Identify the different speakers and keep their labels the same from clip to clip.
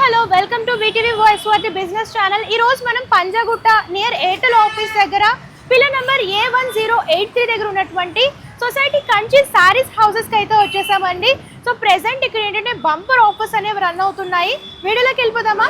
Speaker 1: Hello welcome to VTV voice వాటి business channel. ఈ రోజు మనం పంజాగుట్ట నియర్ ఎయిర్టెల్ ఆఫీస్ దగ్గర పిల్లర్ నెంబర్ A1083 దగ్గర ఉన్నటువంటి సొసైటీ కంచి సారీస్ హౌసెస్ కి అయితే వచ్చేసామండి. సో ప్రెసెంట్ ఇక్కడ ఏంటంటే బంపర్ ఆఫర్స్ అనేవి రన్ అవుతున్నాయి. వీడియోలోకి వెళ్ళిపోదామా?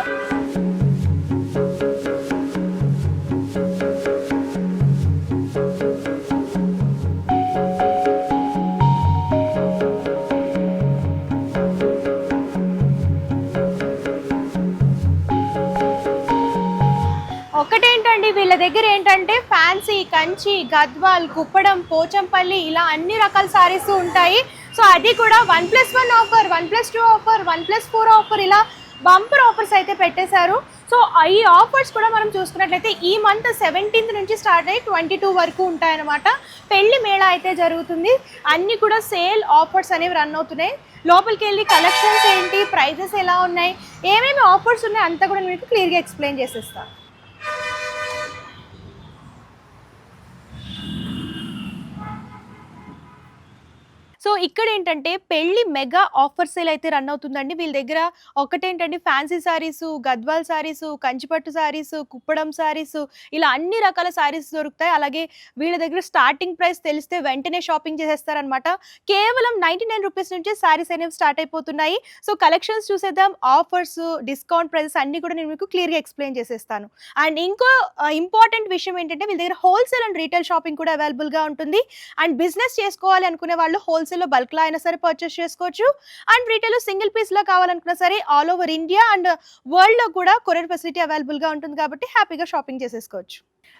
Speaker 1: ఒకటేంటండి వీళ్ళ దగ్గర ఏంటంటే ఫ్యాన్సీ, కంచి, గద్వాల్, కుప్పడం, పోచంపల్లి ఇలా అన్ని రకాల సారీస్ ఉంటాయి. సో అది కూడా 1+1 ఆఫర్, 1+2 ఆఫర్, 1+4 ఆఫర్ ఇలా బంపర్ ఆఫర్స్ అయితే పెట్టేశారు. సో ఈ ఆఫర్స్ కూడా మనం చూసుకున్నట్లయితే ఈ మంత్ 17th నుంచి స్టార్ట్ అయ్యి 22 వరకు ఉంటాయన్నమాట. పెళ్లి మేళా అయితే జరుగుతుంది. అన్నీ కూడా సేల్ ఆఫర్స్ అనేవి రన్ అవుతున్నాయి. లోపలికి వెళ్ళి కలెక్షన్స్ ఏంటి, ప్రైజెస్ ఎలా ఉన్నాయి, ఏమేమి ఆఫర్స్ ఉన్నాయి అంతా కూడా మీకు క్లియర్గా ఎక్స్ప్లెయిన్ చేసేస్తాను. సో ఇక్కడ ఏంటంటే పెళ్లి మెగా ఆఫర్ సేల్ అయితే రన్ అవుతుందండి. వీళ్ళ దగ్గర ఒకటేంటంటే ఫ్యాన్సీ సారీస్, గద్వాల్ సారీస్, కంచిపట్టు సారీస్, కుప్పడం సారీస్ ఇలా అన్ని రకాల సారీస్ దొరుకుతాయి. అలాగే వీళ్ళ దగ్గర స్టార్టింగ్ ప్రైస్ తెలిస్తే వెంటనే షాపింగ్ చేసేస్తారనమాట. కేవలం 99 రూపీస్ నుంచి సారీస్ అనేవి స్టార్ట్ అయిపోతున్నాయి. సో కలెక్షన్స్ చూసేద్దాం. ఆఫర్స్, డిస్కౌంట్ ప్రైసెస్ అన్ని కూడా నేను మీకు క్లియర్గా ఎక్స్ప్లెయిన్ చేసేస్తాను. అండ్ ఇంకో ఇంపార్టెంట్ విషయం ఏంటంటే వీళ్ళ దగ్గర హోల్సేల్ అండ్ రీటైల్ షాపింగ్ కూడా అవైలబుల్గా ఉంటుంది. అండ్ బిజినెస్ చేసుకోవాలి అనుకునే వాళ్ళు హోల్సేల్ బల్క్ లో అయినా సరే పర్చేస్ చేసుకోవచ్చు. అండ్ రీటైల్ సింగిల్ పీస్ లో కావాలనుకున్నా సరే all over India and world లో కూడా కొరియర్ ఫెసిలిటీ అవైలబుల్ గా ఉంటుంది కాబట్టి హ్యాపీగా షాపింగ్ చేసేసుకోవచ్చు.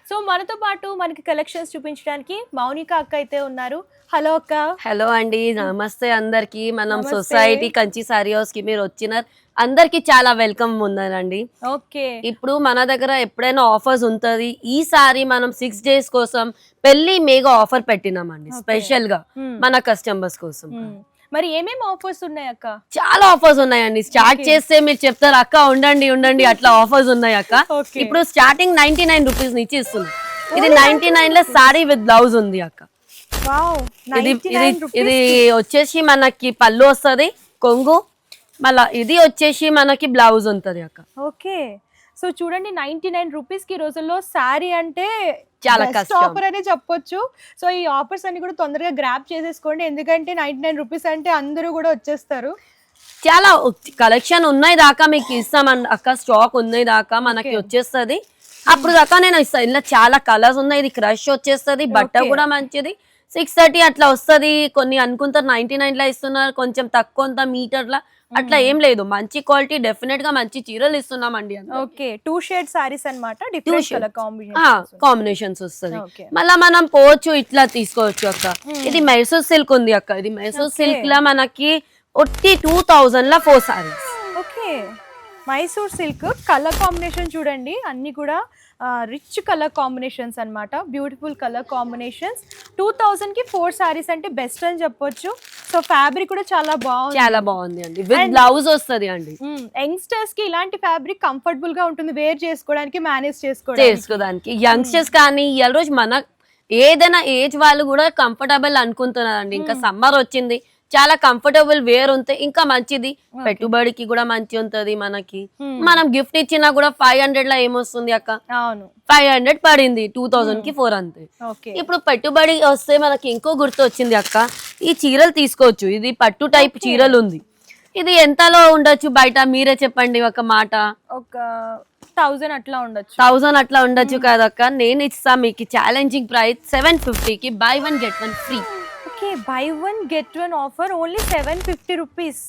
Speaker 1: సో మనతో పాటు మనకి కలెక్షన్స్ చూపించడానికి మౌనిక అక్క అయితే ఉన్నారు. హలో అక్క.
Speaker 2: హలో అండి, నమస్తే అందరికి. మనం సొసైటీ కంచి సారీ హౌస్ కి మీరు వచ్చిన అందరికి చాలా వెల్కమ్ ఉందండి.
Speaker 1: ఓకే, ఇప్పుడు
Speaker 2: మన దగ్గర ఎప్పుడైనా ఆఫర్స్ ఉంటది. ఈసారి మనం 6 days కోసం పెళ్లి మేగా ఆఫర్ పెట్టినామండి, స్పెషల్ గా మన కస్టమర్స్ కోసం.
Speaker 1: మరి ఏమేమి ఆఫర్స్ ఉన్నాయి అక్క?
Speaker 2: చాలా ఆఫర్స్ ఉన్నాయండి. స్టార్ట్ చేస్తే మీరు చెప్తారు అక్క ఉండండి ఉండండి అట్లా ఆఫర్స్ ఉన్నాయి అక్క. ఇప్పుడు స్టార్టింగ్ 99 రూపీస్ నుంచి ఇస్తున్నాం. ఇది 99 లో సారీ విత్ బ్లౌజ్ ఉంది అక్క. ఇది వచ్చేసి మనకి పళ్ళు వస్తుంది, కొంగు, మళ్ళా ఇది వచ్చేసి మనకి బ్లౌజ్ ఉంటది అక్క.
Speaker 1: ఓకే, సో చూడండి 99 రూపీస్ కి రోజుల్లో సారీ అంటే
Speaker 2: చాలా
Speaker 1: ఆఫర్ అనే చెప్పొచ్చు. సో ఈ ఆఫర్స్ అన్ని కూడా తొందరగా గ్రాప్ చేసేసుకోండి, ఎందుకంటే 99 రూపీస్ అంటే అందరూ కూడా వచ్చేస్తారు.
Speaker 2: చాలా కలెక్షన్ ఉన్నాయి దాకా మీకు ఇస్తామండి అక్క. స్టాక్ ఉన్నాయి దాకా మనకి వచ్చేస్తుంది. అప్పుడు దాకా నేను ఇస్తాను. ఇలా చాలా కలర్స్ ఉన్నాయి. ఇది క్రష్ వచ్చేస్తుంది, బట్ట కూడా మంచిది. 630 అట్లా వస్తుంది. కొన్ని అనుకుంటారు 99 లా ఇస్తున్నారు, కొంచెం తక్కువ మీటర్ల అట్లా ఏం లేదు. మంచి క్వాలిటీ, డెఫినెట్ గా మంచి చీరలు ఇస్తున్నామండి.
Speaker 1: ఓకే, 2 షేడ్ సారీస్ అన్నమాట, డిఫరెంట్ కలర్
Speaker 2: కాంబినేషన్స్ వస్తుంది. మళ్ళా మనం పోవచ్చు ఇట్లా తీసుకోవచ్చు అక్క. ఇది మైసూర్ సిల్క్ ఉంది అక్క. ఇది మైసూర్ సిల్క్ లా మనకి 2000 లా 4 saris.
Speaker 1: Okay, Mysore silk colour combination చూడండి, అన్ని కూడా రిచ్ కలర్ కాంబినేషన్స్ అన్నమాట, బ్యూటిఫుల్ కలర్ కాంబినేషన్స్. 2000 కి 4 సారీస్ అంటే బెస్ట్ అని చెప్పొచ్చు. సో ఫ్యాబ్రిక్ కూడా చాలా బాగుంది
Speaker 2: అండి, విత్ బ్లౌజ్ వస్తుంది అండి.
Speaker 1: యంగ్స్టర్స్ కి ఇలాంటి ఫ్యాబ్రిక్ కంఫర్టబుల్ గా ఉంటుంది, వేర్ చేసుకోవడానికి, మేనేజ్ చేసుకోవడానికి.
Speaker 2: యంగ్స్టర్స్ కానీ ఈ రోజు మన ఏదైనా ఏజ్ వాళ్ళు కూడా కంఫర్టబుల్ అనుకుంటున్నారండి. ఇంకా సమ్మర్ వచ్చింది, చాలా కంఫర్టబుల్ వేర్ ఉంటాయి, ఇంకా మంచిది. పెట్టుబడికి కూడా మంచి ఉంటది మనకి. మనం గిఫ్ట్ ఇచ్చినా కూడా 500 లా ఏమొస్తుంది అక్క? 500 పడింది, 2000 కి 4 అంతే. ఇప్పుడు పెట్టుబడి వస్తే మనకి ఇంకో గుర్తు వచ్చింది అక్క, ఈ చీరలు తీసుకోవచ్చు. ఇది పట్టు టైప్ చీరలు ఉంది. ఇది ఎంతలో ఉండొచ్చు బయట మీరే చెప్పండి ఒక మాట.
Speaker 1: ఒక 1000 అట్లా ఉండొచ్చు.
Speaker 2: 1000 అట్లా ఉండొచ్చు కదక్క. నేను ఇస్తా మీకు ఛాలెంజింగ్ ప్రైస్ 750 కి buy 1 get 1 free.
Speaker 1: Okay, buy 1 get 1 offer only 750 rupees.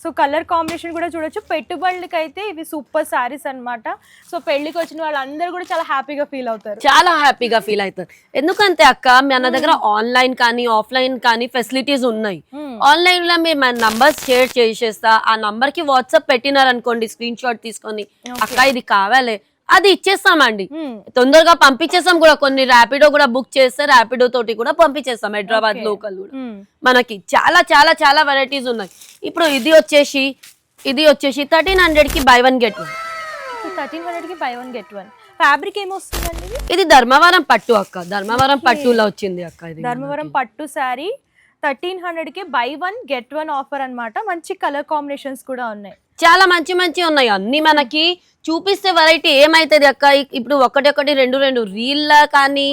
Speaker 1: So colour combination కూడా చూడొచ్చు. పెట్టుబడులకి అయితే ఇవి సూపర్ సారీస్ అన్నమాట. సో పెళ్లికి వచ్చిన వాళ్ళందరూ కూడా చాలా హ్యాపీగా ఫీల్ అవుతారు,
Speaker 2: చాలా హ్యాపీగా ఫీల్ అవుతారు. ఎందుకంటే అక్క మన దగ్గర ఆన్లైన్ కానీ ఆఫ్లైన్ కానీ ఫెసిలిటీస్ ఉన్నాయి. ఆన్లైన్ లో మీరు మన నంబర్ షేర్ చేసేస్తా, ఆ నంబర్ కి వాట్సాప్ పెట్టినారనుకోండి, స్క్రీన్ షాట్ తీసుకొని అక్క ఇది కావాలి అది ఇచ్చేస్తామండి, తొందరగా పంపించేస్తాం కూడా. కొన్ని ర్యాపిడో కూడా బుక్ చేస్తే ర్యాపిడో తోటి కూడా పంపించేస్తాం, హైదరాబాద్ లోకల్ కూడా. మనకి చాలా చాలా చాలా వెరైటీస్ ఉన్నాయి. ఇప్పుడు ఇది వచ్చేసి 1300 కి buy 1 get 1.
Speaker 1: 1300 కి buy 1 get 1. ఫ్యాబ్రిక్ ఏమొస్తుందండి?
Speaker 2: ఇది ధర్మవరం పట్టు అక్క. ధర్మవరం పట్టులో వచ్చింది అక్క. ఇది
Speaker 1: ధర్మవరం పట్టు సారీ 1300 కి buy 1 get 1 ఆఫర్ అన్నమాట. మంచి కలర్ కాంబినేషన్స్ కూడా ఉన్నాయి.
Speaker 2: చాలా మంచి మంచి ఉన్నాయి అన్ని మనకి చూపిస్తే వెరైటీ ఏమైతుంది అక్క ఇప్పుడు ఒకటి రెండు రెండు రీల్ లా కానీ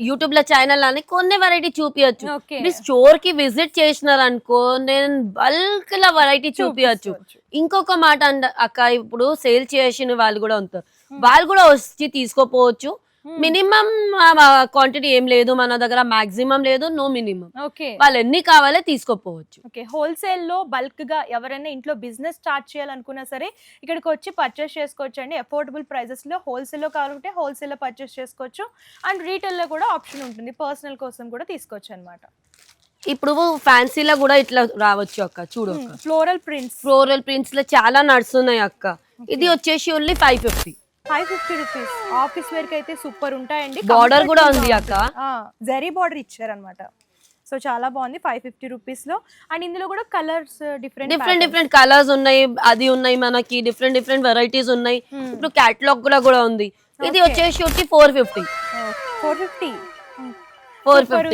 Speaker 2: యూట్యూబ్ లో ఛానల్ అని కొన్ని వెరైటీ చూపించచ్చు
Speaker 1: ఓకే
Speaker 2: మీరు స్టోర్ కి విజిట్ చేసినారు అనుకో నేను బల్క్ లా వెరైటీ చూపించచ్చు ఇంకొక మాట అక్క ఇప్పుడు సేల్ చేసిన వాళ్ళు కూడా ఉంటారు వాళ్ళు కూడా వచ్చి తీసుకోపోవచ్చు మినిమం క్వాంటిటీ ఏం లేదు మన దగ్గర మాక్సిమం లేదు నో మినిమం
Speaker 1: ఓకే
Speaker 2: వాళ్ళు ఎన్ని కావాలో తీసుకోపోవచ్చు
Speaker 1: ఓకే హోల్సేల్ లో బల్క్ గా ఎవరైనా ఇంట్లో బిజినెస్ స్టార్ట్ చేయాలనుకున్నా సరే ఇక్కడికి వచ్చి పర్చేస్ చేసుకోవచ్చు అండి అఫోర్డబుల్ ప్రైజెస్ లో హోల్సేల్ లో కావాలంటే హోల్సేల్ లో పర్చేస్ చేసుకోవచ్చు అండ్ రీటైల్ లో కూడా ఆప్షన్ ఉంటుంది పర్సనల్ కోసం కూడా తీసుకోవచ్చు అన్నమాట
Speaker 2: ఇప్పుడు ఫ్యాన్సీలో కూడా ఇట్లా రావచ్చు అక్క చూడు అక్క ఫ్లోరల్ ప్రింట్స్ లో చాలా నడుస్తున్నాయి అక్క ఇది వచ్చేసి ఓన్లీ 550
Speaker 1: రూపీస్ ఆఫీస్ వేర్ కి అయితే సూపర్ ఉంటాయండి
Speaker 2: బార్డర్ కూడా ఉంది అక్క
Speaker 1: జరీ బార్డర్ ఇచ్చారనమాట సో చాలా బాగుంది 550 రూపీస్ లో అండ్ ఇందులో కూడా కలర్స్
Speaker 2: డిఫరెంట్ కలర్స్ ఉన్నాయి అది ఉన్నాయి మనకి డిఫరెంట్ వెరైటీస్ ఉన్నాయి ఇప్పుడు క్యాటలాగ్ కూడా ఉంది ఇది వచ్చేసి 450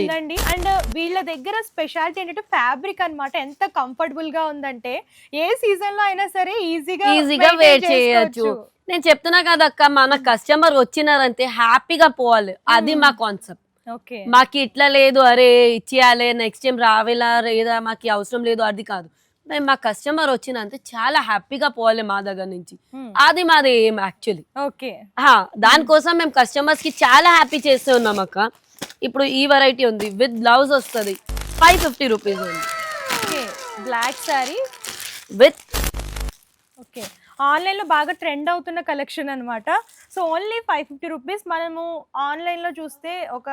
Speaker 1: ఉందండి అండ్ వీళ్ళ దగ్గర స్పెషాలిటీ ఏంటంటే ఫ్యాబ్రిక్ అన్నమాట ఎంత కంఫర్టబుల్ గా ఉందంటే ఏ సీజన్ లో అయినా సరే ఈజీగా
Speaker 2: వేర్ చేయొచ్చు నేను చెప్తున్నా కదా అక్క మన కస్టమర్ వచ్చినారంటే హ్యాపీగా పోవాలి అది మా కాన్సెప్ట్
Speaker 1: ఓకే
Speaker 2: మాకు ఇట్లా లేదు అరే ఇచ్చేయాలి నెక్స్ట్ టైం రావేలా లేదా మాకు అవసరం లేదు అది కాదు మేము మా కస్టమర్ వచ్చినంతే చాలా హ్యాపీగా పోవాలి మా దగ్గర నుంచి అది మాది ఏం యాక్చువల్లీ
Speaker 1: ఓకే
Speaker 2: దానికోసం మేము కస్టమర్స్ కి చాలా హ్యాపీ చేస్తూ ఉన్నాం అక్క ఇప్పుడు ఈ వెరైటీ ఉంది విత్ బ్లౌజ్ వస్తుంది 550 రూపీస్ ఉంది
Speaker 1: black sari
Speaker 2: with
Speaker 1: okay online లో బాగా ట్రెండ్ అవుతున్న కలెక్షన్ అన్నమాట సో ఓన్లీ 550 రూపీస్ మనము ఆన్లైన్ లో చూస్తే ఒక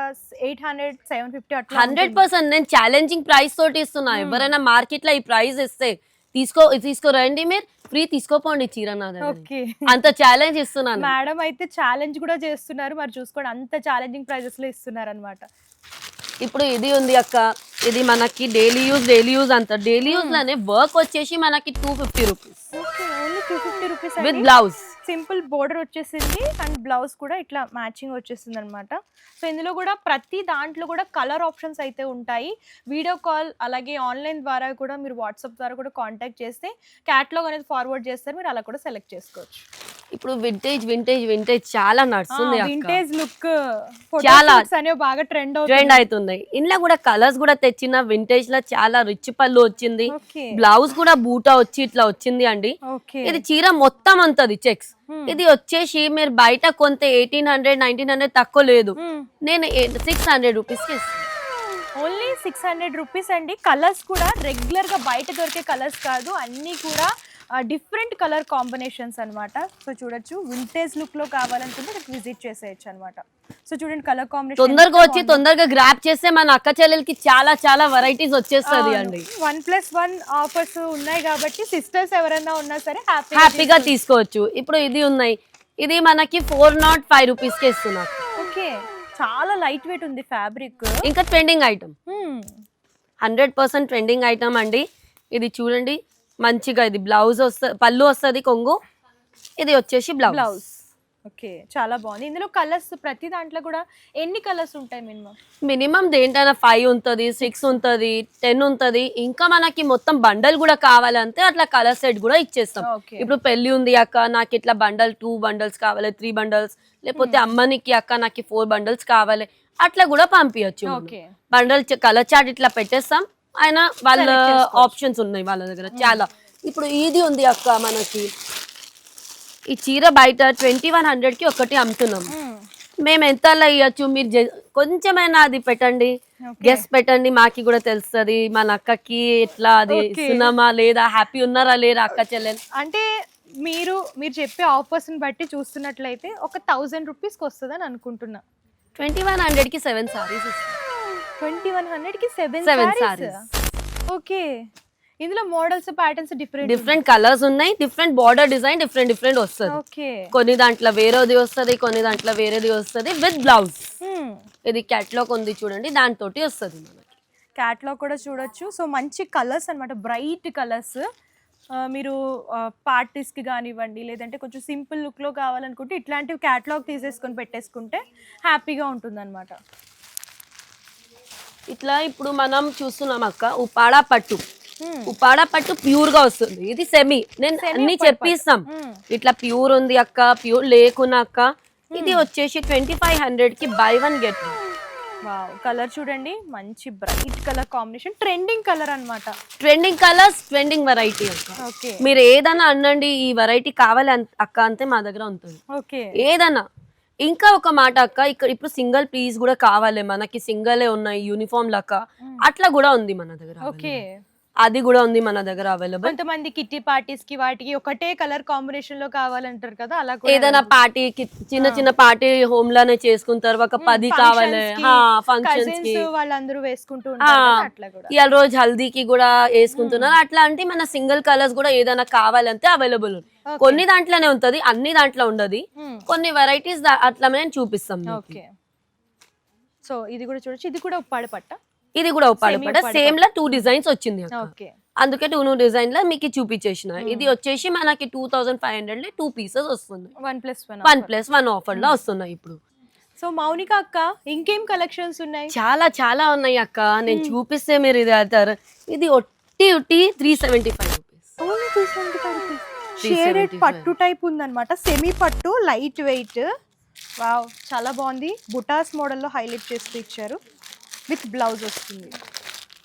Speaker 1: 800-750 అట్లా
Speaker 2: 100% నేను ఛాలెంజింగ్ ప్రైస్ తోటి ఇస్తున్నా ఎవరైనా మార్కెట్ లో ఈ ప్రైస్ ఇస్తే తీసుకోరండి మీరు ఫ్రీ తీసుకోపోండి చీర నా దగ్గర
Speaker 1: ఓకే
Speaker 2: అంత ఛాలెంజ్ ఇస్తున్నాను
Speaker 1: మేడం అయితే ఛాలెంజ్ కూడా చేస్తున్నారు మరి చూసుకోండి అంత ఛాలెంజింగ్ ప్రైజెస్ లో ఇస్తున్నారు అన్నమాట
Speaker 2: ఇప్పుడు ఇది ఉంది అక్క ఇది మనకి డైలీ యూజ్ అంత డైలీ యూజ్ లోనే వర్క్ వచ్చేసి మనకి 250 rupees
Speaker 1: only 250 rupees
Speaker 2: with blouse
Speaker 1: simple border వచ్చేసింది అండ్ బ్లౌజ్ కూడా ఇట్లా మ్యాచింగ్ వచ్చేసింది అనమాట సో ఇందులో కూడా ప్రతి దాంట్లో కూడా కలర్ ఆప్షన్స్ అయితే ఉంటాయి వీడియో కాల్ అలాగే ఆన్లైన్ ద్వారా కూడా మీరు వాట్సాప్ ద్వారా కూడా కాంటాక్ట్ చేస్తే క్యాటలాగ్ అనేది ఫార్వర్డ్ చేస్తారు మీరు అలా కూడా సెలెక్ట్ చేసుకోవచ్చు
Speaker 2: ఇప్పుడు వింటేజ్ చాలా నడుస్తుంది
Speaker 1: వింటేజ్ లుక్
Speaker 2: చాలా
Speaker 1: అనేవి బాగా ట్రెండ్
Speaker 2: అవుతుంది ఇంట్లో కూడా కలర్స్ కూడా తెచ్చిన వింటేజ్ లో చాలా రిచ్ పళ్ళు వచ్చింది బ్లౌజ్ కూడా బూటా వచ్చి ఇట్లా వచ్చింది అండి ఇది చీర మొత్తం అంతది చెక్స్ ఇది వచ్చేసి మీరు బయట కొంత 1800-1900 తక్కువ లేదు నేను 600 రూపీస్ కి
Speaker 1: ఓన్లీ 600 రూపీస్ అండి కలర్స్ కూడా రెగ్యులర్ గా బయట దొరికే కలర్స్ కాదు అన్ని కూడా డిఫరెంట్ కలర్ కాంబినేషన్స్ అన్నమాట సో చూడొచ్చు వింటేజ్ లుక్ లో కావాలనుకుంటే విజిట్ చేసేయచ్చు అన్నమాట సో చూడండి కలర్ కాంబినేషన్
Speaker 2: తొందరగా వచ్చి తొందరగా గ్రాప్ చేస్తే మన అక్క చెల్లెలకి చాలా వెరైటీస్ వచ్చేస్తుంది అండి
Speaker 1: 1+1 ఆఫర్స్ ఉన్నాయి కాబట్టి సిస్టర్స్ ఎవరైనా ఉన్నా సరే
Speaker 2: హ్యాపీగా తీసుకోవచ్చు ఇప్పుడు ఇది ఉన్నాయి ఇది మనకి 405 రూపీస్ కి ఇస్తున్నారు
Speaker 1: ఓకే చాలా లైట్ వెయిట్ ఉంది ఫ్యాబ్రిక్
Speaker 2: ఇంకా ట్రెండింగ్ ఐటమ్ 100% ట్రెండింగ్ ఐటమ్ అండి ఇది చూడండి మంచిగా ఇది బ్లౌజ్ వస్తుంది పళ్ళు వస్తుంది కొంగు ఇది వచ్చేసి బ్లౌజ్
Speaker 1: ఓకే చాలా బాగుంది ఇందులో కలర్స్ ప్రతి దాంట్లో కూడా ఎన్ని కలర్స్ ఉంటాయి
Speaker 2: మినిమం దేంటైనా 5 ఉంటుంది 6 ఉంటుంది 10 ఉంటుంది ఇంకా మనకి మొత్తం బండల్ కూడా కావాలంటే అట్లా కలర్ సెట్ కూడా ఇచ్చేస్తాం ఇప్పుడు పెళ్లి ఉంది అక్క నాకు ఇట్లా బండల్ 2 బండల్స్ కావాలి 3 బండల్స్ లేకపోతే అమ్మనికి అక్క నాకు 4 బండల్స్ కావాలి అట్లా కూడా పంపించచ్చు బండల్ కలర్ చార్ట్ ఇట్లా పెట్టేస్తాం ఆయన వాళ్ళ ఆప్షన్స్ ఉన్నాయి వాళ్ళ దగ్గర చాలా ఇప్పుడు ఇది ఉంది అక్క మనకి ఈ చీర బయట 2100 కి ఒకటి అమ్ముతున్నాం మేము ఎంత ఇవ్వచ్చు మీరు కొంచెమైనా అది పెట్టండి గెస్ పెట్టండి మాకి కూడా తెలుస్తుంది మన అక్కకి ఎట్లా అది ఇస్తున్నామా లేదా హ్యాపీ ఉన్నారా లేరా అక్క చెల్లెలు
Speaker 1: అంటే మీరు చెప్పే ఆఫర్స్ ని బట్టి చూస్తున్నట్లయితే ఒక 1000 రూపీస్ కి వస్తుందని అనుకుంటున్నా
Speaker 2: 2100 కి 7 సారీస్
Speaker 1: 2100 కి 7 సారీస్ ఓకే ఇందులో మోడల్స్ ప్యాటర్న్స్
Speaker 2: డిఫరెంట్ కలర్స్ ఉన్నాయి డిఫరెంట్ బార్డర్ డిజైన్ డిఫరెంట్ వస్తుంది కొన్ని దాంట్లో వేరేది వస్తుంది కొన్ని దాంట్లో వేరేది వస్తుంది విత్ బ్లౌజ్ ఇది క్యాటలాగ్ ఉంది చూడండి దాంతోటి వస్తుంది మనకి
Speaker 1: క్యాటలాగ్ కూడా చూడొచ్చు సో మంచి కలర్స్ అన్నమాట బ్రైట్ కలర్స్ మీరు పార్టీస్కి కానివ్వండి లేదంటే కొంచెం సింపుల్ లుక్లో కావాలనుకుంటే ఇట్లాంటివి క్యాటలాగ్ తీసేసుకొని పెట్టేసుకుంటే హ్యాపీగా ఉంటుందన్నమాట
Speaker 2: ఇట్లా ఇప్పుడు మనం చూస్తున్నాం అక్క ఉపాడా పట్టు ఉపాడ పట్టు ప్యూర్ గా వస్తుంది. ఇది సెమీ. నేను అన్ని చెప్పిస్తాం, ఇట్లా ప్యూర్ ఉంది అక్క, ప్యూర్ లేకున్నా అక్క. ఇది వచ్చేసి 2500 కి బై 1 గెట్ 1.
Speaker 1: వావ్, కలర్ చూడండి, మంచి bright colour combination, trending colour అన్నమాట.
Speaker 2: ట్రెండింగ్ కలర్స్, ట్రెండింగ్ వెరైటీ అక్క.
Speaker 1: ఓకే,
Speaker 2: మీరు ఏదైనా అనండి, ఈ వెరైటీ కావాలి అక్క అంతే మా దగ్గర ఉంటుంది.
Speaker 1: ఓకే,
Speaker 2: ఏదన్నా. ఇంకా ఒక మాట అక్క, ఇక్కడ ఇప్పుడు సింగిల్ పీస్ కూడా కావాలి మనకి, సింగలే ఉన్నాయి యూనిఫామ్ లక్క, అట్లా కూడా ఉంది మన దగ్గర.
Speaker 1: ఓకే,
Speaker 2: అది కూడా ఉంది మన దగ్గర అవైలబుల్.
Speaker 1: కొంతమంది కిట్టి పార్టీస్ కి వాటికి ఒకటే కలర్ కాంబినేషన్ లో కావాలంటారు కదా, అలా కూడా
Speaker 2: ఏదైనా పార్టీకి, చిన్న చిన్న పార్టీ హోమ్ లోనే చేసుకుంటారు, ఒక 10 కావాలి ఫంక్షన్స్ కి,
Speaker 1: వాళ్ళందరూ వేసుకుంటూ ఉంటారు కదా, అట్లా కూడా.
Speaker 2: ఇవాళ రోజు హల్దీకి కూడా వేసుకుంటున్నారు. అట్లా అంటే మన సింగిల్ కలర్స్ కూడా ఏదైనా కావాలంటే అవైలబుల్ ఉంది. కొన్ని దాంట్లోనే ఉంటది, అన్ని దాంట్లో ఉండదు. కొన్ని వెరైటీస్ అట్లా నేను చూపిస్తాం.
Speaker 1: ఓకే, సో ఇది కూడా చూడొచ్చు, ఇది కూడా ఉప్పాడ పట్ట.
Speaker 2: ఇది కూడా ఉప్పాడ పట్ట, సేమ్ లా 2 డిజైన్స్ వచ్చింది అక్క.
Speaker 1: ఓకే,
Speaker 2: అందుకే 2 డిజైన్ లా మీకు చూపించేసిన. ఇది వచ్చేసి మనకి 2500 లో 2 పీసెస్ వస్తుంది, 1+1 ఆఫర్ లో వస్తున్నాయి ఇప్పుడు.
Speaker 1: సో మౌనిక అక్క, ఇంకేం కలెక్షన్స్ ఉన్నాయి?
Speaker 2: చాలా చాలా ఉన్నాయి అక్క, నేను చూపిస్తే మీరు ఇది అవుతారు. ఇది ఒట్టి 375 రూపీస్.
Speaker 1: Only 375 rupees. షేడెడ్ పట్టు టైప్ ఉందన్నమాట, సెమీ పట్టు, లైట్ వెయిట్. వావ్, చాలా బాగుంది. బుటాస్ మోడల్లో హైలైట్ చేస్తూ ఇచ్చారు, విత్ బ్లౌజ్ వస్తుంది.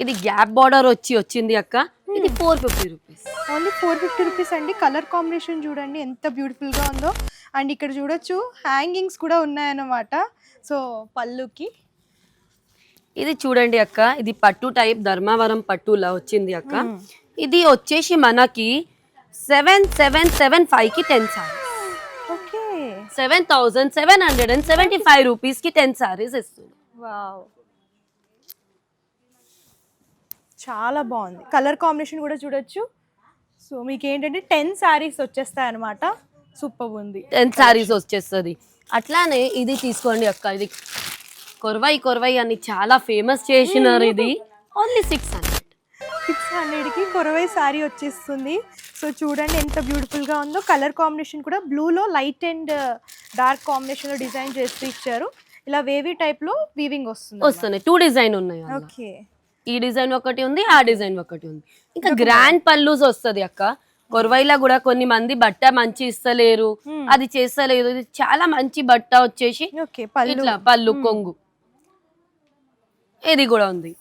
Speaker 2: ఇది గ్యాప్ బార్డర్ వచ్చింది అక్క. ఇది 450 రూపీస్.
Speaker 1: ఓన్లీ 450 రూపీస్ అండి. కలర్ కాంబినేషన్ చూడండి ఎంత బ్యూటిఫుల్ గా ఉందో. అండ్ ఇక్కడ చూడొచ్చు హ్యాంగింగ్స్ కూడా ఉన్నాయన్నమాట. సో పళ్ళుకి
Speaker 2: ఇది చూడండి అక్క, ఇది పట్టు టైప్ ధర్మవరం పట్టులా వచ్చింది అక్క. ఇది వచ్చేసి మనకి 7775 కి 10 సారీస్.
Speaker 1: ఓకే,
Speaker 2: 7775 రూపీస్ కి 10 సారీస్ ఇస్తుంది.
Speaker 1: వావ్, చాలా బాగుంది. కలర్ కాంబినేషన్ కూడా చూడొచ్చు. సో మీకు ఏంటంటే 10 సారీస్ వచ్చేస్తాయి అనమాట. సూపర్ ఉంది,
Speaker 2: 10 సారీస్ వచ్చేస్తుంది. అట్లానే ఇది తీసుకోండి అక్క, ఇది కొరవై అని చాలా ఫేమస్ చేసినారు. ఇది ఓన్లీ
Speaker 1: 600 కి కొరవై సారీ వచ్చేస్తుంది. సో చూడండి ఎంత బ్యూటిఫుల్ గా ఉందో. కలర్ కాంబినేషన్ కూడా బ్లూలో లైట్ అండ్ డార్క్ కాంబినేషన్ లో డిజైన్ చేస్తూ ఇచ్చారు. ఇలా వేవీ టైప్ లో వీవింగ్
Speaker 2: వస్తున్నాయి. 2 డిజైన్ ఉన్నాయి.
Speaker 1: ఓకే,
Speaker 2: ఈ డిజైన్ ఒకటి ఉంది, ఆ డిజైన్ ఒకటి ఉంది. ఇంకా గ్రాండ్ పల్లూస్ వస్తుంది అక్క. కొరవైలా కూడా కొన్ని మంది బట్ట మంచి ఇస్తలేరు, అది చేస్తలేదు. ఇది చాలా మంచి బట్ట వచ్చేసి ఇట్లా పళ్ళు కొంగు, ఇది కూడా ఉంది.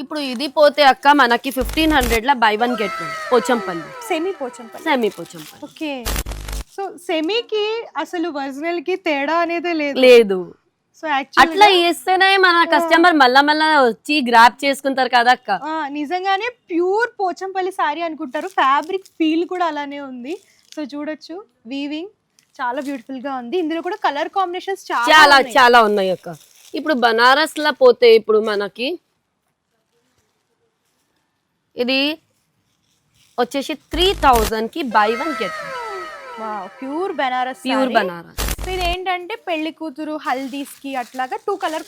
Speaker 2: ఇప్పుడు ఇది పోతే అక్క మనకి 1500 లా buy 1 get 1 Pochampally, semi Pochampally.
Speaker 1: Okay, so సెమీకి అసలు ఒరిజినల్ కి తేడా అనేది
Speaker 2: లేదు. సో అట్లా చేస్తేనే మన కస్టమర్ మళ్ళా వచ్చి గ్రాప్ చేసుకుంటారు కదా అక్క.
Speaker 1: నిజంగానే ప్యూర్ పోచంపల్లి సారీ అనుకుంటారు. ఫ్యాబ్రిక్ ఫీల్ కూడా అలానే ఉంది. సో చూడొచ్చు, వీవింగ్ చాలా బ్యూటిఫుల్ గా ఉంది. ఇందులో కూడా కలర్ కాంబినేషన్స్
Speaker 2: చాలా చాలా ఉన్నాయి అక్క. ఇప్పుడు బనారస్ లా పోతే ఇప్పుడు మనకి ఇది వచ్చేసి 3000 కి బై 1 గెట్ 1.
Speaker 1: ప్యూర్ బనారస్. ఇది ఏంటంటే పెళ్లి కూతురు హల్దీస్ కి అట్లాగా 2 కలర్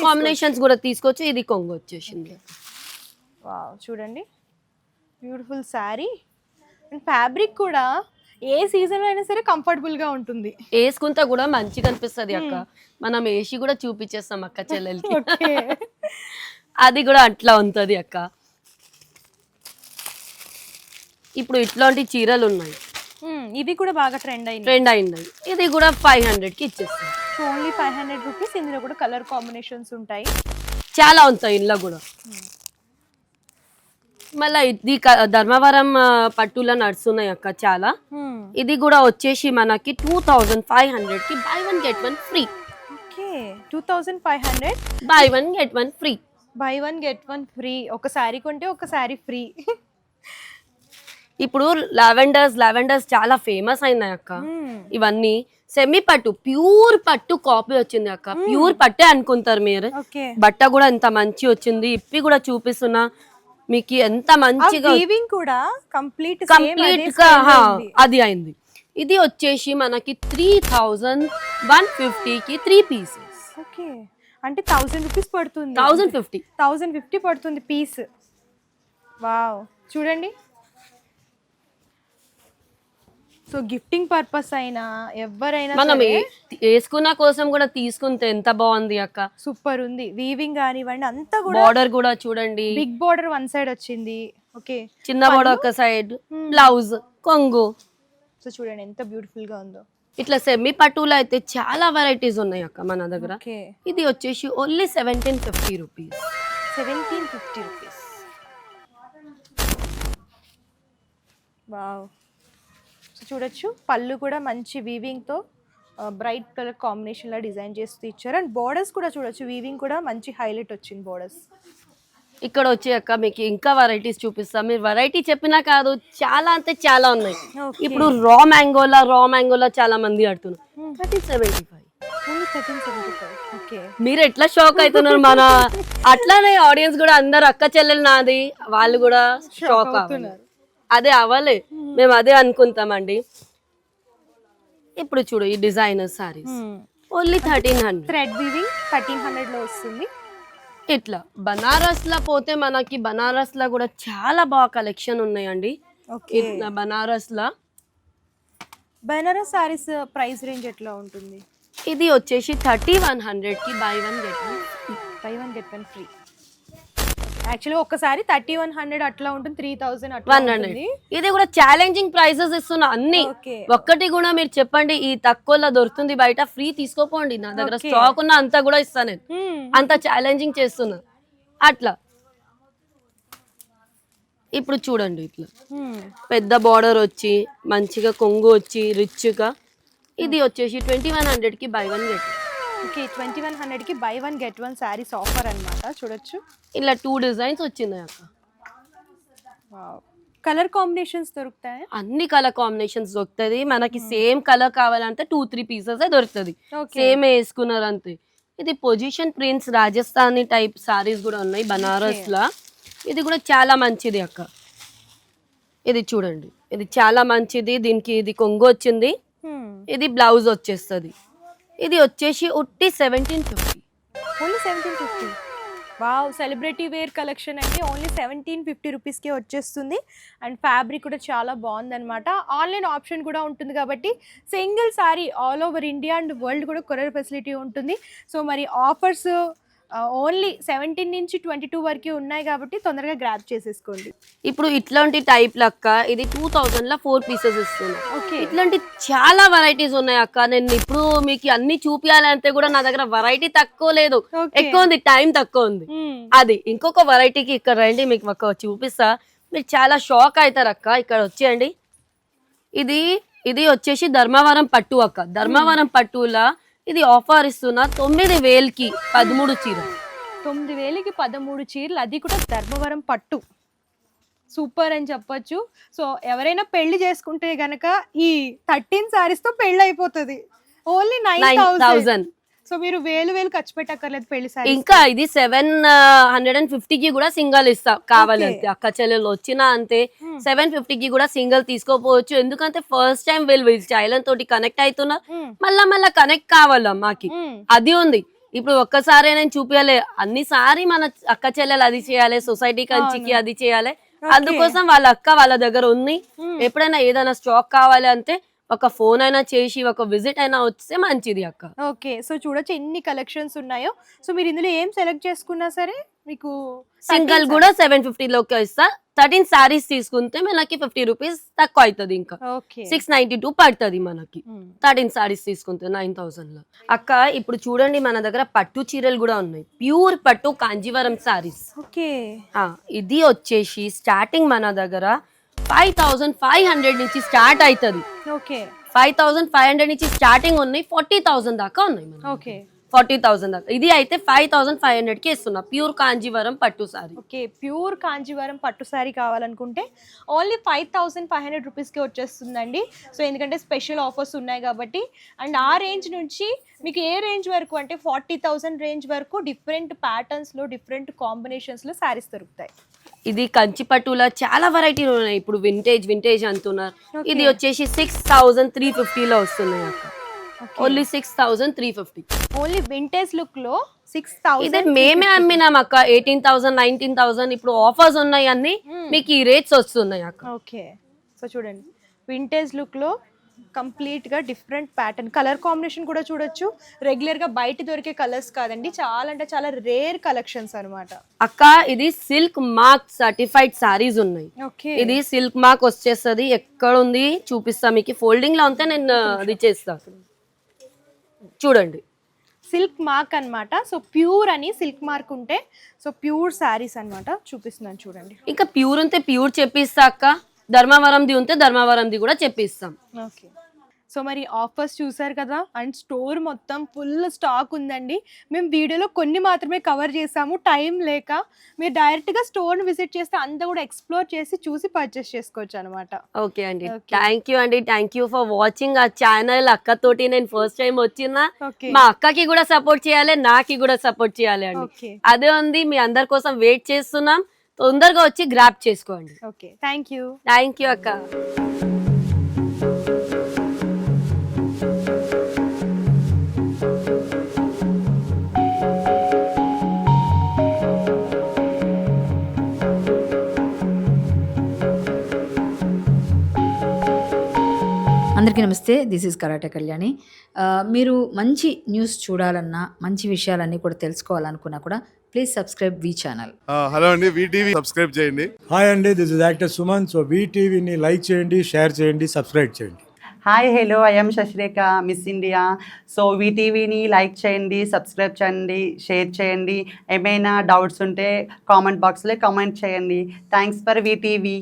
Speaker 2: కాంబినేషన్స్ కూడా తీసుకోవచ్చు. ఇది కొంగు వచ్చేసింది.
Speaker 1: వావ్, చూడండి బ్యూటిఫుల్ సారీ. అండ్ ఫ్యాబ్రిక్ కూడా ఏ సీజన్ లో అయినా సరే కంఫర్టబుల్ గా ఉంటుంది,
Speaker 2: వేసుకుంటా కూడా మంచిగా అనిపిస్తుంది అక్క. మనం వేసి కూడా చూపించేస్తాం అక్క చెల్లెలకి. అది కూడా అట్లా ఉంటది అక్క. ఇప్పుడు ఇట్లాంటి చీరలు ఉన్నాయి,
Speaker 1: ఇవి కూడా బాగా ట్రెండ్ అయింది.
Speaker 2: ఇది కూడా 500 కి ఇచ్చేస్తాం.
Speaker 1: Only 500 rupees. ఇందులో కూడా కలర్ కాంబినేషన్స్ ఉంటాయి,
Speaker 2: చాలా ఉంటాయి ఇందులో కూడా. మళ్ళీ ఇది ధర్మవరం పట్టులో నడుస్తున్నాయి అక్క చాలా. ఇది కూడా వచ్చేసి మనకి 2500 కి by 1 get 1 free.
Speaker 1: Okay, 2500
Speaker 2: by 1 get 1 free.
Speaker 1: By 1 get 1 free. ఒక సారీ కొంటే ఒక సారీ ఫ్రీ.
Speaker 2: ఇప్పుడు లావెండర్స్ చాలా ఫేమస్ అయినాయి అక్క. ఇవన్నీ సెమీ పట్టు, ప్యూర్ పట్టు కాపీ వచ్చింది అక్క. ప్యూర్ పట్టే అనుకుంటారు మీరు. బట్ట కూడా ఎంత మంచి వచ్చింది. ఇప్పి కూడా చూపిస్తున్నా మీకు, ఎంత మంచిగా
Speaker 1: కూడా కంప్లీట్
Speaker 2: గా అది అయింది. ఇది వచ్చేసి మనకి 3150 కి 3 పీసెస్.
Speaker 1: ఓకే, అంటే 1000 రూపీస్ పడుతుంది. 1050 పడుతుంది పీస్. వావ్, చూడండి. సో గిఫ్టింగ్ పర్పస్ అయినా ఎవరైనా
Speaker 2: మనం వేసుకున్న కోసం కూడా తీసుకుంటే ఎంత బాగుంది అక్క.
Speaker 1: సూపర్ ఉంది. వీవింగ్ కానివ్వండి అంతా కూడా.
Speaker 2: బార్డర్ కూడా చూడండి,
Speaker 1: బిగ్ బార్డర్ వన్ సైడ్ వచ్చింది. ఓకే.
Speaker 2: చిన్న బోర్డర్ ఒక సైడ్, బ్లౌజ్, కొంగు.
Speaker 1: సో చూడండి ఎంత బ్యూటిఫుల్ గా ఉందో.
Speaker 2: ఇట్లా సెమీ పట్టులో అయితే చాలా వెరైటీస్ ఉన్నాయి అక్క మన దగ్గర.
Speaker 1: ఓకే.
Speaker 2: ఇది వచ్చేసి only 1750 rupees.
Speaker 1: 1750 rupees. Wow. So చూడొచ్చు పళ్ళు కూడా మంచి వీవింగ్ తో బ్రైట్ కలర్ కాంబినేషన్ లా డిజైన్ చేస్తూ ఇచ్చారు. అండ్ బోర్డర్స్ కూడా చూడొచ్చు, వీవింగ్ కూడా మంచి హైలైట్ వచ్చింది బోర్డర్స్.
Speaker 2: ఇక్కడ వచ్చి అక్క మీకు ఇంకా వెరైటీస్ చూపిస్తా. మీరు వెరైటీ చెప్పినా కాదు, చాలా అంటే చాలా ఉన్నాయి. ఇప్పుడు రా మ్యాంగోలా చాలా మంది అడుగుతున్నారు. 1375.
Speaker 1: ఓన్లీ 1375. ఓకే.
Speaker 2: మీరు ఎట్లా షాక్ అవుతున్నారు? మన అట్లానే ఆడియన్స్ కూడా అందరు అక్క చెల్లెలు నాది వాళ్ళు కూడా షాక్ అవుతున్నారు. అదే అవ్వలే, మేము అదే అనుకుంటామండి. ఇప్పుడు చూడు ఈ designer saris only 1300.
Speaker 1: Thread weaving 1300 లో వస్తుంది.
Speaker 2: ఇట్లా బనారస్ లా పోతే మనకి బనారస్ లా కూడా చాలా బాగా కలెక్షన్ ఉన్నాయండి. ఇట్లా బనారస్ లా
Speaker 1: బనారస్ సారీస్ ప్రైస్ రేంజ్ ఎట్లా ఉంటుంది?
Speaker 2: ఇది వచ్చేసి 3100 కి by one get one free.
Speaker 1: Actually ఒక్కసారి 3100 అట్లా ఉంటుంది, 3000 అట్లా
Speaker 2: 100.
Speaker 1: ఉంటుంది.
Speaker 2: ఇది కూడా ఛాలెంజింగ్ ప్రైసెస్ ఇస్తున్నా అన్ని.
Speaker 1: ఓకే.
Speaker 2: ఒక్కటి కూడా మీరు చెప్పండి ఈ తక్కువలో దొరుకుతుంది బయట, ఫ్రీ తీసుకోపోండి. నా దగ్గర స్టాక్ ఉన్న అంతా కూడా ఇస్తాను నేను. అంత ఛాలెంజింగ్ చేస్తున్నా అట్లా. ఇప్పుడు చూడండి ఇట్లా పెద్ద బార్డర్ వచ్చి మంచిగా కొంగు వచ్చి రిచ్ గా. ఇది వచ్చేసి 2100 కి బై వన్ గెట్.
Speaker 1: ఓకే. 2100 కి by one get one saris offer అన్నమాట. చూడొచ్చు
Speaker 2: ఇలా 2 డిజైన్స్ వచ్చినాయి అక్క.
Speaker 1: కలర్ కాంబినేషన్స్ దొరుకుతాయి,
Speaker 2: అన్ని కలర్ కాంబినేషన్స్ దొరుకుతుంది మనకి. సేమ్ కలర్ కావాలంటే 2-3 పీసెస్ దొరుకుతుంది, సేమ్ వేసుకున్నారు అంతే. ఇది position prints Rajasthani type saris కూడా ఉన్నాయి బనారస్ లా. ఇది కూడా చాలా మంచిది అక్క. ఇది చూడండి, ఇది చాలా మంచిది. దీనికి ఇది కొంగు వచ్చింది, ఇది బ్లౌజ్ వచ్చేస్తుంది. ఇది వచ్చేసి ఉట్టి 1750.
Speaker 1: Only 1750. Wow, celebrity wear collection అండి. ఓన్లీ 1750 రూపీస్కే వచ్చేస్తుంది. అండ్ ఫ్యాబ్రిక్ కూడా చాలా బాగుందన్నమాట. ఆన్లైన్ ఆప్షన్ కూడా ఉంటుంది కాబట్టి single sorry all over India and world కూడా కొరియర్ ఫెసిలిటీ ఉంటుంది. సో మరి ఆఫర్స్ ఓన్లీ 17 నుంచి 22 వరకు ఉన్నాయి కాబట్టి తొందరగా గ్రాబ్ చేసేసుకోండి.
Speaker 2: ఇప్పుడు ఇట్లాంటి టైప్ లక్క ఇది 2000 లో 4 పీసెస్ ఇస్తుంది.
Speaker 1: ఓకే.
Speaker 2: ఇట్లాంటి చాలా వెరైటీస్ ఉన్నాయి అక్క. నేను ఇప్పుడు మీకు అన్ని చూపించాలంటే కూడా నా దగ్గర వెరైటీ తక్కువ లేదు, ఎక్కువ ఉంది, టైం తక్కువ ఉంది. అది ఇంకొక వెరైటీకి ఇక్కడ రండి, మీకు ఒక చూపిస్తా, మీరు చాలా షాక్ అవుతారు అక్క. ఇక్కడ వచ్చేయండి. ఇది వచ్చేసి ధర్మవరం పట్టు అక్క. ధర్మవరం పట్టులా ఇది ఆఫర్ ఇస్తున్నా 9000 కి 13 చీరలు.
Speaker 1: 9000 కి 13 చీరలు, అది కూడా ధర్మవరం పట్టు. సూపర్ అని చెప్పొచ్చు. సో ఎవరైనా పెళ్లి చేసుకుంటే గనక ఈ 13 సారీస్ తో పెళ్లి అయిపోతుంది. ఓన్లీ 9000. సో మీరు వేలు ఖర్చు పెట్టక్కర్లేదు పెళ్లి సారీ.
Speaker 2: ఇంకా ఇది 750 కి కూడా సింగల్ ఇస్తా కావాలంటే. అక్క చెల్లెలు వచ్చినా అంతే 750 కి కూడా సింగల్ తీసుకోపోవచ్చు. ఎందుకంటే ఫస్ట్ టైం వీళ్ళు చైలన్ తోటి కనెక్ట్ అవుతున్నా, మళ్ళా కనెక్ట్ కావాలా మాకి, అది ఉంది. ఇప్పుడు ఒక్కసారి నేను చూపించాలి, అన్నిసారి మన అక్క చెల్లెలు అది చేయాలి, సొసైటీ కంచికి అది చేయాలి. అందుకోసం వాళ్ళ అక్క వాళ్ళ దగ్గర ఉంది. ఎప్పుడైనా ఏదైనా స్టాక్ కావాలి అంటే ఒక ఫోన్ అయినా చేసి ఒక విజిట్ అయినా వస్తే మంచిది అక్క.
Speaker 1: ఓకే. సో చూడొచ్చు ఎన్ని కలెక్షన్స్ ఉన్నాయో. సో మీరు ఇందులో ఏం సెలెక్ట్ చేసుకున్నా సరే మీకు
Speaker 2: సింగల్ కూడా 750 లోకి ఇస్తా. 13 సారీస్ తీసుకుంటే మనకి 50 రూపీస్ తక్కువ అవుతుంది. ఇంకా 692 పడుతుంది మనకి 13 సారీస్ తీసుకుంటే 9000 లో. అక్క ఇప్పుడు చూడండి మన దగ్గర పట్టు చీరలు కూడా ఉన్నాయి, ప్యూర్ పట్టు కాంజీవరం సారీస్.
Speaker 1: ఓకే.
Speaker 2: ఇది వచ్చేసి స్టార్టింగ్ మన దగ్గర 5500 నుంచి స్టార్ట్ అవుతుంది.
Speaker 1: ఓకే.
Speaker 2: 5500 నుంచి స్టార్టింగ్ ఉన్నాయి, 40,000 దాకా ఉన్నాయి.
Speaker 1: ఓకే.
Speaker 2: 40,000 దాకా. ఇది అయితే 5500 కి ఇస్తున్నా ప్యూర్ కాంజీవరం పట్టు సారీ.
Speaker 1: ఓకే. ప్యూర్ కాంజీవరం పట్టు సారీ కావాలనుకుంటే ఓన్లీ 5500 రూపీస్కి వచ్చేస్తుందండి. సో ఎందుకంటే స్పెషల్ ఆఫర్స్ ఉన్నాయి కాబట్టి. అండ్ ఆ రేంజ్ నుంచి మీకు ఏ రేంజ్ వరకు అంటే 40,000 రేంజ్ వరకు డిఫరెంట్ ప్యాటర్న్స్లో డిఫరెంట్ కాంబినేషన్స్లో సారీస్ దొరుకుతాయి.
Speaker 2: ఇది కంచి పట్టులో చాలా వెరైటీలు ఉన్నాయి. ఇప్పుడు వింటేజ్ అంటున్నారు. ఇది వచ్చేసి 6350 లో వస్తున్నాయి అక్క. ఓన్లీ 6350.
Speaker 1: ఓన్లీ వింటేజ్ లుక్ లో 6000.
Speaker 2: ఇదే మేమే అమ్మినాం అక్క 18,000 19,000. ఇప్పుడు ఆఫర్స్ ఉన్నాయి అన్ని మీకు ఈ రేట్స్ వస్తున్నాయి అక్క.
Speaker 1: ఓకే. సో చూడండి వింటేజ్ లుక్ లో కంప్లీట్గా డిఫరెంట్ ప్యాటర్న్, కలర్ కాంబినేషన్ కూడా చూడొచ్చు. రెగ్యులర్గా బయట దొరికే కలర్స్ కాదండి, చాలా అంటే చాలా రేర్ కలెక్షన్స్ అనమాట.
Speaker 2: అక్క ఇది సిల్క్ మార్క్ సర్టిఫైడ్ సారీస్ ఉన్నాయి.
Speaker 1: ఓకే,
Speaker 2: ఇది సిల్క్ మార్క్ వచ్చేస్తుంది. ఎక్కడ ఉంది చూపిస్తా మీకు, ఫోల్డింగ్ లో ఉంటే నేను అది చేస్తా. చూడండి,
Speaker 1: సిల్క్ మార్క్ అన్నమాట. సో ప్యూర్ అని సిల్క్ మార్క్ ఉంటే సో ప్యూర్ శారీస్ అన్నమాట. చూపిస్తున్నాను చూడండి.
Speaker 2: ఇంకా ప్యూర్ ఉంటే ప్యూర్ చెప్పిస్తా అక్క, ధర్మవరంది ఉంటే ధర్మవరంది కూడా చెప్పిస్తాం.
Speaker 1: ఓకే, సో మరి ఆఫర్స్ చూసారు కదా, అండ్ స్టోర్ మొత్తం ఫుల్ స్టాక్ ఉందండి. మేము వీడియోలో కొన్ని మాత్రమే కవర్ చేసాము టైం లేక. మీరు డైరెక్ట్గా స్టోర్ని విజిట్ చేస్తే అంతా కూడా ఎక్స్ప్లోర్ చేసి చూసి పర్చేస్ చేసుకోవచ్చు అనమాట.
Speaker 2: ఓకే అండి, థ్యాంక్ యూ అండి, థ్యాంక్ యూ ఫర్ వాచింగ్ ఆ ఛానల్. అక్కతోటి నేను ఫస్ట్ టైం వచ్చినా,
Speaker 1: ఓకే
Speaker 2: మా అక్కకి కూడా సపోర్ట్ చేయాలి, నాకి కూడా సపోర్ట్ చేయాలి అండి.
Speaker 1: ఓకే
Speaker 2: అదే ఉంది, మీ అందరి కోసం వెయిట్ చేస్తున్నాం. తొందరగా వచ్చి గ్రాప్ చేసుకోండి.
Speaker 1: Okay, thank you.
Speaker 2: Thank you అక్క.
Speaker 3: అందరికీ నమస్తే, దిస్ ఈజ్ కరాటే కళ్యాణి. మీరు మంచి న్యూస్ చూడాలన్నా, మంచి విషయాలన్నీ కూడా తెలుసుకోవాలనుకున్నా కూడా please subscribe the channel.
Speaker 4: Hello అండి, వీటీవీ సబ్స్క్రైబ్ చేయండి.
Speaker 5: హాయ్ అండి, this is actor Suman. So వీటీవీని లైక్ చేయండి, షేర్ చేయండి, సబ్స్క్రైబ్ చేయండి.
Speaker 6: Hi hello, I'm Shashirekha, Miss India. So వీటీవీని లైక్ చేయండి, సబ్స్క్రైబ్ చేయండి, షేర్ చేయండి. ఏమైనా డౌట్స్ ఉంటే కామెంట్ బాక్స్లో కామెంట్ చేయండి. Thanks for VTV.